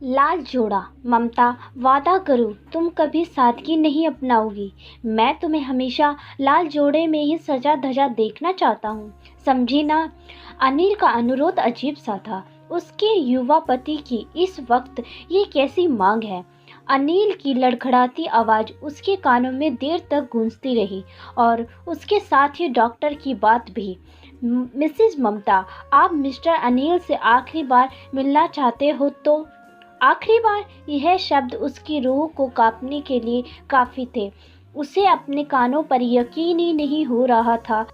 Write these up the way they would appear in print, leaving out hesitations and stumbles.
लाल जोड़ा। ममता, वादा करो तुम कभी सादगी नहीं अपनाओगी। मैं तुम्हें हमेशा लाल जोड़े में ही सजा धजा देखना चाहता हूँ, समझी ना। अनिल का अनुरोध अजीब सा था। उसके युवा पति की इस वक्त ये कैसी मांग है। अनिल की लड़खड़ाती आवाज़ उसके कानों में देर तक गूंजती रही और उसके साथ ही डॉक्टर की बात भी। मिसेस ममता, आप मिस्टर अनिल से आखिरी बार मिलना चाहते हो तो। आखिरी बार, यह शब्द उसकी रूह को कांपने के लिए काफी थे। उसे अपने कानों पर यकीन ही नहीं हो रहा था।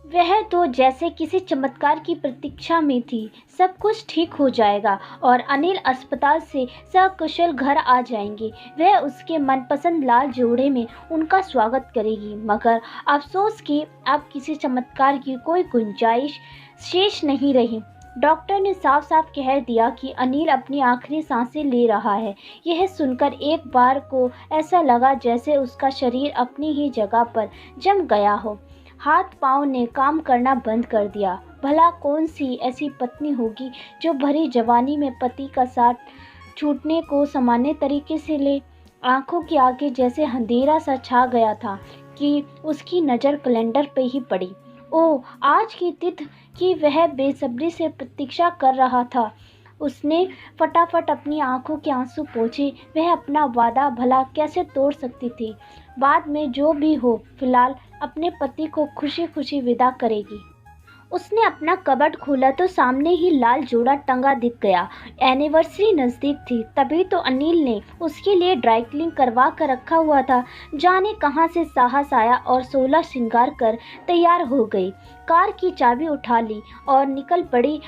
वह तो जैसे किसी चमत्कार की प्रतीक्षा में थी। सब कुछ ठीक हो जाएगा और अनिल अस्पताल से सकुशल घर आ जाएंगे। वह उसके मनपसंद लाल जोड़े में उनका स्वागत करेगी। मगर अफसोस कि अब किसी चमत्कार की कोई गुंजाइश शेष नहीं रही। डॉक्टर ने साफ साफ कह दिया कि अनिल अपनी आखिरी सांसें ले रहा है। यह सुनकर एक बार को ऐसा लगा जैसे उसका शरीर अपनी ही जगह पर जम गया हो। हाथ पांव ने काम करना बंद कर दिया। भला कौन सी ऐसी पत्नी होगी जो भरी जवानी में पति का साथ छूटने को सामान्य तरीके से ले। आंखों के आगे जैसे अंधेरा सा छा गया था कि उसकी नज़र कैलेंडर पे ही पड़ी। ओह, आज की तिथि की वह बेसब्री से प्रतीक्षा कर रहा था। उसने फटाफट अपनी आंखों के आंसू पोंछे। वह अपना वादा भला कैसे तोड़ सकती थी। बाद में जो भी हो, फिलहाल अपने पति को खुशी खुशी विदा करेगी। उसने अपना कबर्ड खोला तो सामने ही लाल जोड़ा टंगा दिख गया। एनिवर्सरी नज़दीक थी, तभी तो अनिल ने उसके लिए ड्राई क्लीन करवा कर रखा हुआ था। जाने कहाँ से साहस आया और 16 श्रृंगार कर तैयार हो गई। कार की चाबी उठा ली और निकल पड़ी।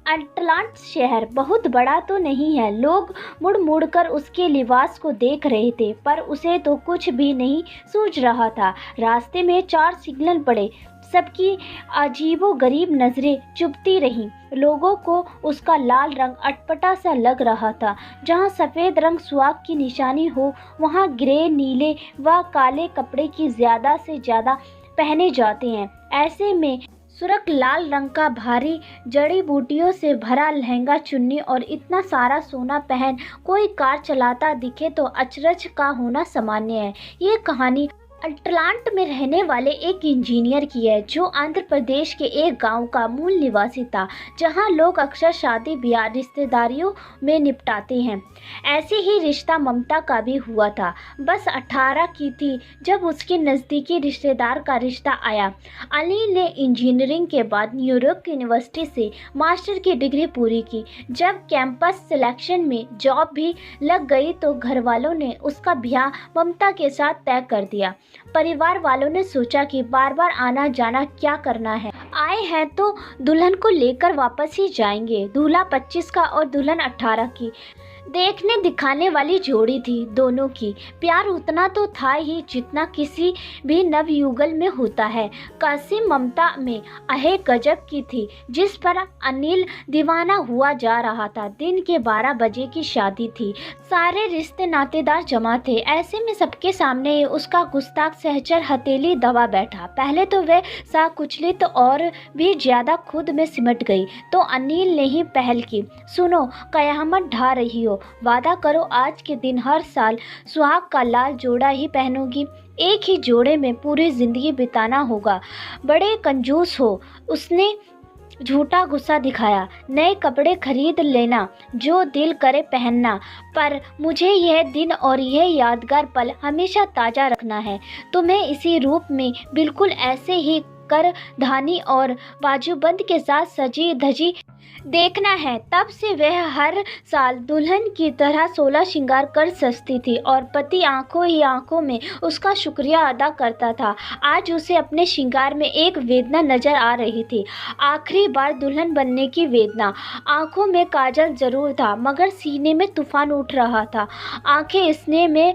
अटलांट शहर बहुत बड़ा तो नहीं है। लोग मुड़ मुड़ कर उसके लिबास को देख रहे थे, पर उसे तो कुछ भी नहीं सूझ रहा था। रास्ते में 4 सिग्नल पड़े। सबकी अजीबो गरीब नजरें चुभती रहीं। लोगों को उसका लाल रंग अटपटा सा लग रहा था। जहाँ सफ़ेद रंग सुहाग की निशानी हो, वहाँ ग्रे, नीले व काले कपड़े की ज़्यादा से ज़्यादा पहने जाते हैं। ऐसे में सुर्ख लाल रंग का भारी जड़ी बूटियों से भरा लहंगा, चुन्नी और इतना सारा सोना पहन कोई कार चलाता दिखे तो अचरज का होना सामान्य है। ये कहानी अटलांट में रहने वाले एक इंजीनियर की है जो आंध्र प्रदेश के एक गांव का मूल निवासी था, जहां लोग अक्सर शादी ब्याह रिश्तेदारियों में निपटाते हैं। ऐसे ही रिश्ता ममता का भी हुआ था। बस 18 की थी जब उसके नज़दीकी रिश्तेदार का रिश्ता आया। अली ने इंजीनियरिंग के बाद न्यूयॉर्क यूनिवर्सिटी से मास्टर की डिग्री पूरी की। जब कैंपस सिलेक्शन में जॉब भी लग गई तो घर वालों ने उसका ब्याह ममता के साथ तय कर दिया। परिवार वालों ने सोचा कि बार बार आना जाना क्या करना है, आए हैं तो दुल्हन को लेकर वापस ही जाएंगे। दूल्हा 25 का और दुल्हन 18 की। देखने दिखाने वाली जोड़ी थी दोनों की। प्यार उतना तो था ही जितना किसी भी नवयुगल में होता है। कासिम ममता में आहे गजब की थी, जिस पर अनिल दीवाना हुआ जा रहा था। दिन के 12 बजे की शादी थी। सारे रिश्ते नातेदार जमा थे। ऐसे में सबके सामने ही उसका गुस्ताख सहचर हथेली दबा बैठा। पहले तो वह साकुचलित और भी ज्यादा खुद में सिमट गई तो अनिल ने ही पहल की। सुनो, कयामत ढा रही हो, वादा करो आज के दिन हर साल सुहाग का लाल जोड़ा ही पहनोगी। एक ही जोड़े में पूरी जिंदगी बिताना होगा। बड़े कंजूस हो, उसने झूठा गुस्सा दिखाया। नए कपड़े खरीद लेना, जो दिल करे पहनना, पर मुझे यह दिन और यह यादगार पल हमेशा ताज़ा रखना है। तुम्हें इसी रूप में बिल्कुल ऐसे ही कर धानी और बाजूबंद के साथ सजी धजी देखना है। तब से वह हर साल दुल्हन की तरह 16 श्रृंगार कर सजती थी और पति आंखों ही आंखों में उसका शुक्रिया अदा करता था। आज उसे अपने श्रृंगार में एक वेदना नजर आ रही थी। आखिरी बार दुल्हन बनने की वेदना। आंखों में काजल जरूर था, मगर सीने में तूफान उठ रहा था। आंखें स्नेह में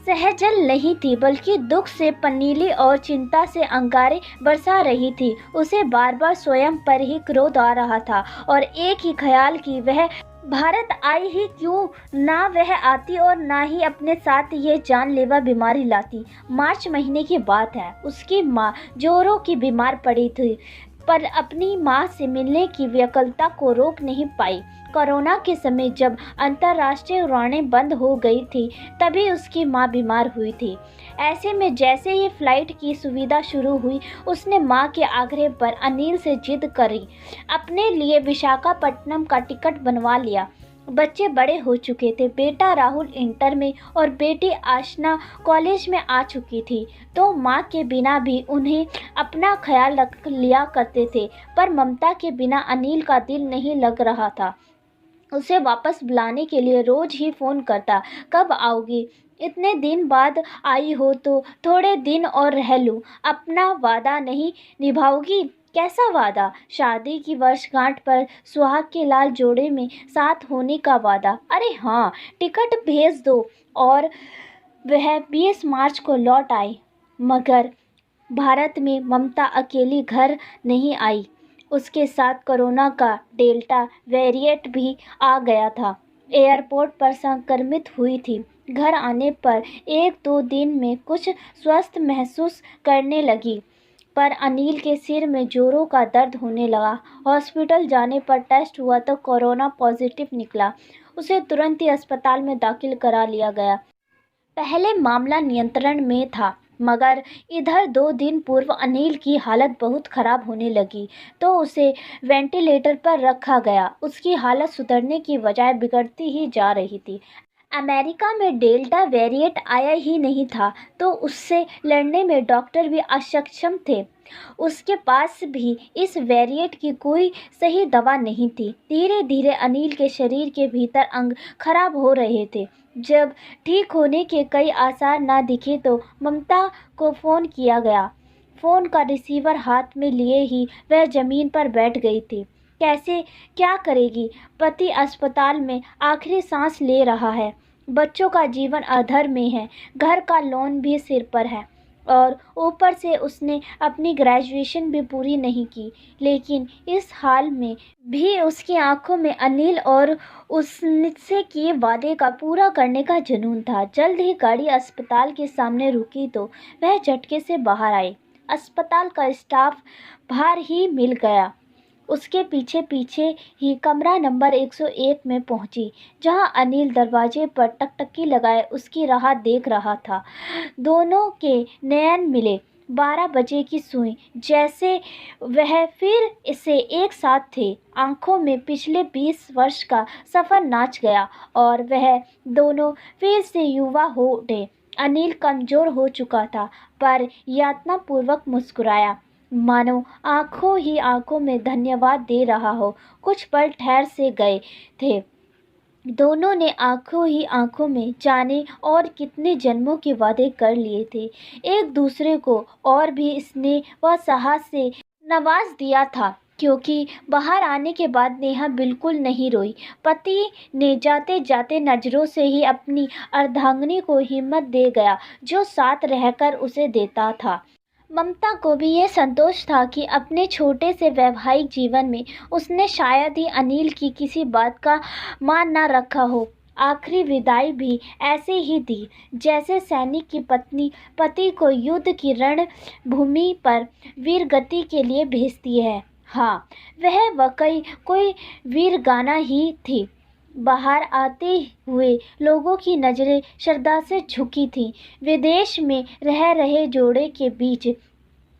सहजल नहीं थी, बल्कि दुख से पनीली और चिंता से अंगारे बरसा रही थी। उसे बार बार स्वयं पर ही क्रोध आ रहा था और एक ही ख्याल कि वह भारत आई ही क्यों ना वह आती और ना ही अपने साथ ये जानलेवा बीमारी लाती। मार्च महीने की बात है। उसकी माँ जोरों की बीमार पड़ी थी। पर अपनी मां से मिलने की व्याकुलता को रोक नहीं पाई। कोरोना के समय जब अंतर्राष्ट्रीय उड़ानें बंद हो गई थी, तभी उसकी मां बीमार हुई थी। ऐसे में जैसे ही फ्लाइट की सुविधा शुरू हुई, उसने मां के आग्रह पर अनिल से जिद करी, अपने लिए विशाखापट्टनम का टिकट बनवा लिया। बच्चे बड़े हो चुके थे। बेटा राहुल इंटर में और बेटी आशना कॉलेज में आ चुकी थी, तो माँ के बिना भी उन्हें अपना ख्याल रख लिया करते थे। पर ममता के बिना अनिल का दिल नहीं लग रहा था। उसे वापस बुलाने के लिए रोज ही फ़ोन करता, कब आओगी? इतने दिन बाद आई हो तो थोड़े दिन और रह लूँ। अपना वादा नहीं निभाओगी? कैसा वादा? शादी की वर्षगांठ पर सुहाग के लाल जोड़े में साथ होने का वादा। अरे हाँ, टिकट भेज दो। और वह 20 मार्च को लौट आई। मगर भारत में ममता अकेली घर नहीं आई। उसके साथ कोरोना का डेल्टा वेरिएंट भी आ गया था। एयरपोर्ट पर संक्रमित हुई थी। घर आने पर 1-2 दिन में कुछ स्वस्थ महसूस करने लगी, पर अनिल के सिर में जोरों का दर्द होने लगा। हॉस्पिटल जाने पर टेस्ट हुआ तो कोरोना पॉजिटिव निकला। उसे तुरंत ही अस्पताल में दाखिल करा लिया गया। पहले मामला नियंत्रण में था, मगर इधर 2 दिन पूर्व अनिल की हालत बहुत खराब होने लगी, तो उसे वेंटिलेटर पर रखा गया। उसकी हालत सुधरने की बजाय बिगड़ती ही जा रही थी। अमेरिका में डेल्टा वेरिएंट आया ही नहीं था, तो उससे लड़ने में डॉक्टर भी अक्षम थे। उसके पास भी इस वेरिएंट की कोई सही दवा नहीं थी। धीरे धीरे अनिल के शरीर के भीतर अंग खराब हो रहे थे। जब ठीक होने के कई आसार ना दिखे तो ममता को फ़ोन किया गया। फ़ोन का रिसीवर हाथ में लिए ही वह ज़मीन पर बैठ गई थी। कैसे क्या करेगी? पति अस्पताल में आखिरी सांस ले रहा है, बच्चों का जीवन अधर में है, घर का लोन भी सिर पर है, और ऊपर से उसने अपनी ग्रेजुएशन भी पूरी नहीं की। लेकिन इस हाल में भी उसकी आंखों में अनिल और उससे किए वादे का पूरा करने का जुनून था। जल्द ही गाड़ी अस्पताल के सामने रुकी तो वह झटके से बाहर आई। अस्पताल का स्टाफ बाहर ही मिल गया। उसके पीछे पीछे ही कमरा नंबर 101 में पहुंची, जहां अनिल दरवाजे पर टकटकी लगाए उसकी राह देख रहा था। दोनों के नयन मिले। 12 बजे की सुई, जैसे वह फिर इसे एक साथ थे। आंखों में पिछले 20 वर्ष का सफ़र नाच गया और वह दोनों फिर से युवा हो उठे। अनिल कमज़ोर हो चुका था, पर यातनापूर्वक मुस्कुराया, मानो आंखों ही आंखों में धन्यवाद दे रहा हो। कुछ पल ठहर से गए थे। दोनों ने आंखों ही आंखों में जाने और कितने जन्मों के वादे कर लिए थे। एक दूसरे को और भी स्नेह व साहस से नवाज दिया था। क्योंकि बाहर आने के बाद नेहा बिल्कुल नहीं रोई। पति ने जाते जाते नज़रों से ही अपनी अर्धांगिनी को हिम्मत दे गया, जो साथ रहकर उसे देता था। ममता को भी ये संतोष था कि अपने छोटे से वैवाहिक जीवन में उसने शायद ही अनिल की किसी बात का मान न रखा हो। आखिरी विदाई भी ऐसे ही दी, जैसे सैनिक की पत्नी पति को युद्ध की रणभूमि पर वीरगति के लिए भेजती है। हाँ, वह वाकई कोई वीरगाना ही थी। बाहर आते हुए लोगों की नज़रें श्रद्धा से झुकी थीं। विदेश में रह रहे जोड़े के बीच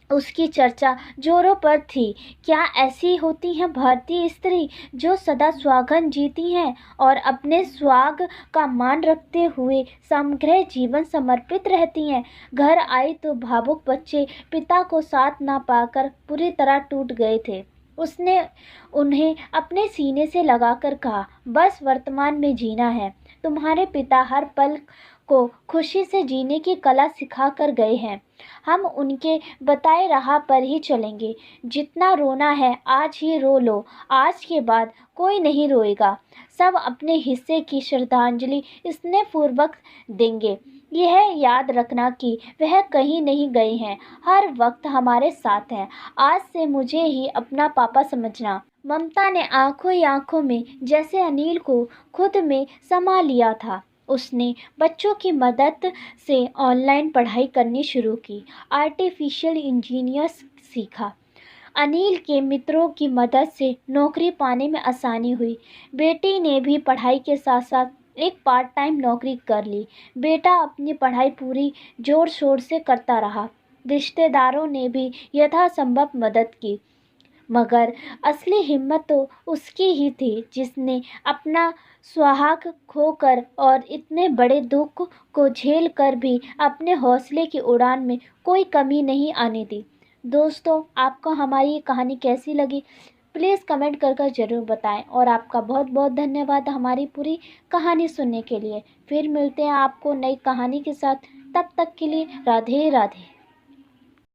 उसकी चर्चा जोरों पर थी। क्या ऐसी होती हैं भारतीय स्त्री जो सदा सुहागन जीती हैं और अपने सुहाग का मान रखते हुए समग्र जीवन समर्पित रहती हैं? घर आई तो भावुक बच्चे पिता को साथ ना पाकर पूरी तरह टूट गए थे। उसने उन्हें अपने सीने से लगाकर कहा, बस वर्तमान में जीना है। तुम्हारे पिता हर पल को खुशी से जीने की कला सिखा कर गए हैं। हम उनके बताए राह पर ही चलेंगे। जितना रोना है आज ही रो लो, आज के बाद कोई नहीं रोएगा। सब अपने हिस्से की श्रद्धांजलि स्नेहपूर्वक देंगे। यह याद रखना कि वह कहीं नहीं गए हैं, हर वक्त हमारे साथ हैं। आज से मुझे ही अपना पापा समझना। ममता ने आंखों ही आंखों में जैसे अनिल को खुद में समा लिया था। उसने बच्चों की मदद से ऑनलाइन पढ़ाई करनी शुरू की, आर्टिफिशियल इंजीनियर सीखा अनिल के मित्रों की मदद से नौकरी पाने में आसानी हुई। बेटी ने भी पढ़ाई के साथ साथ एक पार्ट टाइम नौकरी कर ली। बेटा अपनी पढ़ाई पूरी जोर शोर से करता रहा। रिश्तेदारों ने भी यथासंभव मदद की, मगर असली हिम्मत तो उसकी ही थी जिसने अपना सुहाग खोकर और इतने बड़े दुख को झेल कर भी अपने हौसले की उड़ान में कोई कमी नहीं आने दी। दोस्तों, आपको हमारी ये कहानी कैसी लगी? प्लीज़ कमेंट कर कर ज़रूर बताएं, और आपका बहुत बहुत धन्यवाद हमारी पूरी कहानी सुनने के लिए। फिर मिलते हैं आपको नई कहानी के साथ। तब तक के लिए राधे राधे।